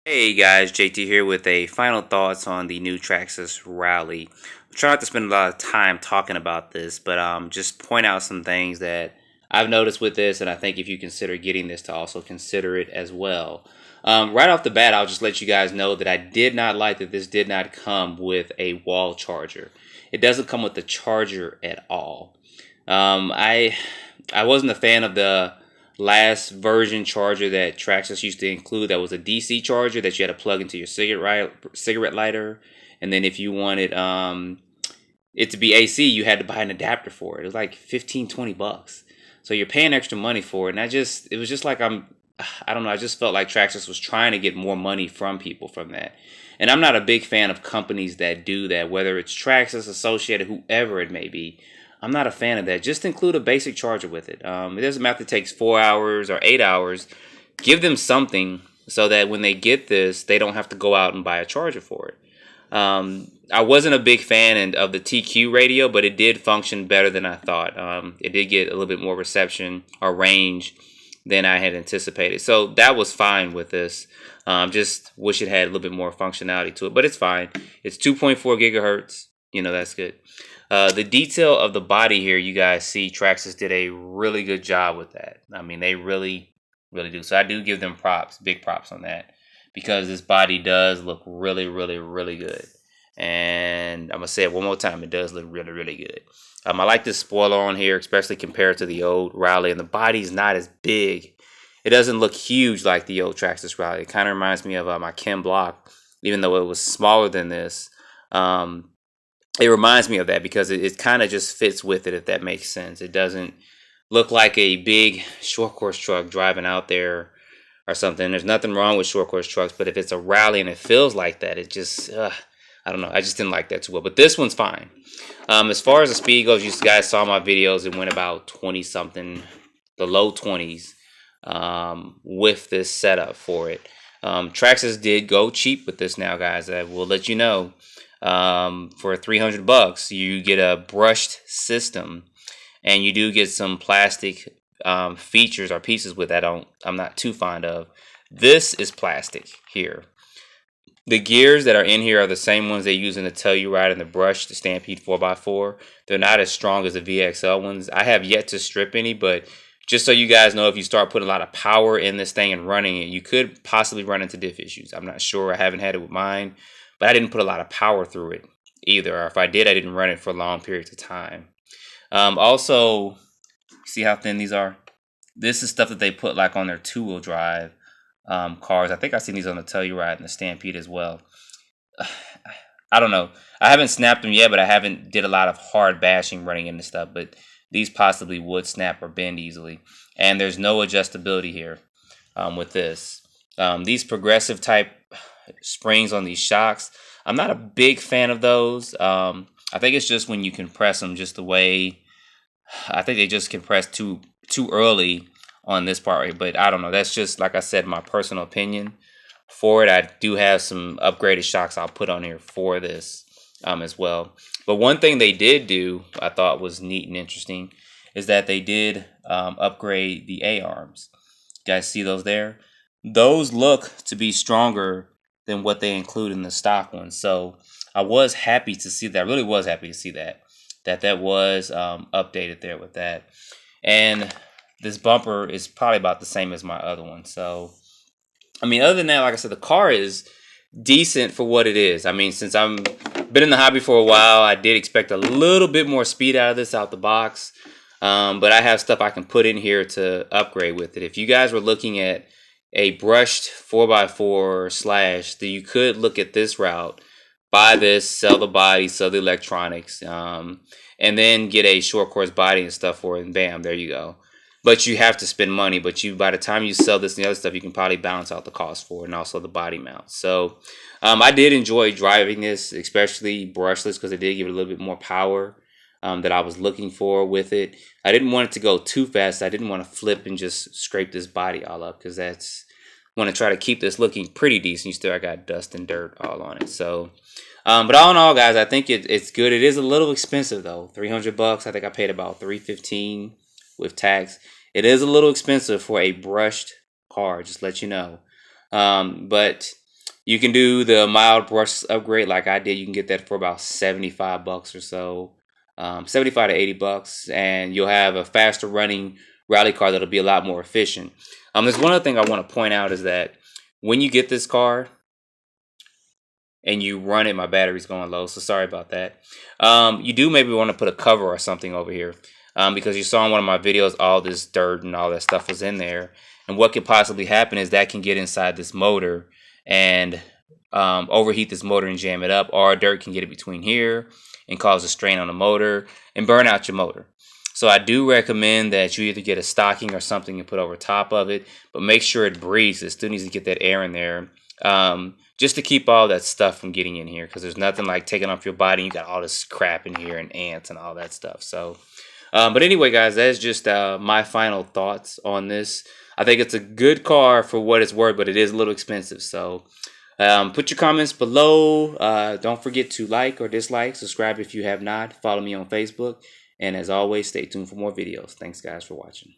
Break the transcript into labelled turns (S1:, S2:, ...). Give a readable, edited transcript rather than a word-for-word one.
S1: Hey guys, JT here with a final thoughts on the new Traxxas Rally. I'm trying not to spend a lot of time talking about this, but just point out some things that I've noticed with this, and I think if you consider getting this, to also consider it as well. Right off the bat, I'll just let you guys know that I did not like that this did not come with a wall charger. It doesn't come with the charger at all. I wasn't a fan of the last version charger that Traxxas used to include. That was a DC charger that you had to plug into your cigarette lighter, and then if you wanted it to be AC, you had to buy an adapter for it. It was like 15, $20. So you're paying extra money for it, and it was just like I don't know. I just felt like Traxxas was trying to get more money from people from that. And I'm not a big fan of companies that do that, whether it's Traxxas, Associated, whoever it may be. I'm not a fan of that. Just include a basic charger with it. It doesn't matter if it takes 4 hours or 8 hours. Give them something so that when they get this, they don't have to go out and buy a charger for it. I wasn't a big fan of the TQ radio, but it did function better than I thought. It did get a little bit more reception or range than I had anticipated. So that was fine with this. Just wish it had a little bit more functionality to it, but it's fine. It's 2.4 gigahertz. That's good. The detail of the body here, you guys see Traxxas did a really good job with that. I mean, they really, really do. So I do give them props, big props on that, because this body does look really, really, really good. And I'm going to say it one more time. It does look really, really good. I like this spoiler on here, especially compared to the old Rally. And the body's not as big. It doesn't look huge like the old Traxxas Rally. It kind of reminds me of my Ken Block, even though it was smaller than this. It reminds me of that because it kind of just fits with it, if that makes sense. It doesn't look like a big short course truck driving out there or something. There's nothing wrong with short course trucks, but if it's a rally and it feels like that, it just, I don't know. I just didn't like that too well. But this one's fine. As far as the speed goes, you guys saw my videos. It went about 20 something, the low 20s, with this setup for it. Traxxas did go cheap with this now, guys. I will let you know. For $300, you get a brushed system, and you do get some plastic features or pieces with that I'm not too fond of. This is plastic here. The gears that are in here are the same ones they use in the Telluride and the Brush, the Stampede 4x4. They're not as strong as the VXL ones. I have yet to strip any, but just so you guys know, if you start putting a lot of power in this thing and running it, you could possibly run into diff issues. I'm not sure. I haven't had it with mine, but I didn't put a lot of power through it either. Or if I did, I didn't run it for long periods of time. Also, see how thin these are? This is stuff that they put like on their two-wheel drive cars. I think I've seen these on the Telluride and the Stampede as well. I don't know. I haven't snapped them yet, but I haven't did a lot of hard bashing running into stuff. But these possibly would snap or bend easily. And there's no adjustability here with this. These progressive type springs on these shocks, I'm not a big fan of those. I think it's just when you compress them, just the way, I think they just compress too early on this part, right? But I don't know. That's just, like I said, my personal opinion for it. I do have some upgraded shocks I'll put on here for this as well. But one thing they did do, I thought was neat and interesting, is that they did upgrade the A-arms. You guys see those there? Those look to be stronger than what they include in the stock ones. So I was happy to see that. I really was happy to see that was updated there with that. And this bumper is probably about the same as my other one. So, I mean, other than that, like I said, the car is decent for what it is. I mean, since I'm been in the hobby for a while, I did expect a little bit more speed out of this out the box. But I have stuff I can put in here to upgrade with it. If you guys were looking at a brushed 4x4 slash, then you could look at this route, buy this, sell the body, sell the electronics, and then get a short course body and stuff for it, and bam, there you go. But you have to spend money. But by the time you sell this and the other stuff, you can probably balance out the cost for it, and also the body mount. So I did enjoy driving this, especially brushless, because it did give it a little bit more power that I was looking for with it. I didn't want it to go too fast. I didn't want to flip and just scrape this body all up, because want to try to keep this looking pretty decent. You still got dust and dirt all on it. So, but all in all, guys, I think it's good. It is a little expensive though. $300. I think I paid about $315 with tax. It is a little expensive for a brushed car, just let you know. But You can do the mild brush upgrade like I did. You can get that for about 75 bucks or so, 75 to 80 bucks, and you'll have a faster running rally car that'll be a lot more efficient. There's one other thing I want to point out is that when you get this car and you run it, my battery's going low, so sorry about that. You do maybe want to put a cover or something over here, because you saw in one of my videos all this dirt and all that stuff was in there. And what could possibly happen is that can get inside this motor and overheat this motor and jam it up, or dirt can get it between here and cause a strain on the motor and burn out your motor. So I do recommend that you either get a stocking or something and put over top of it, but make sure it breathes. It still needs to get that air in there, just to keep all that stuff from getting in here, because there's nothing like taking off your body and you got all this crap in here and ants and all that stuff. So but anyway, guys, that's just my final thoughts on this. I think it's a good car for what it's worth, but it is a little expensive. So put your comments below. Don't forget to like or dislike, subscribe if you have not, follow me on Facebook, and as always, stay tuned for more videos. Thanks guys for watching.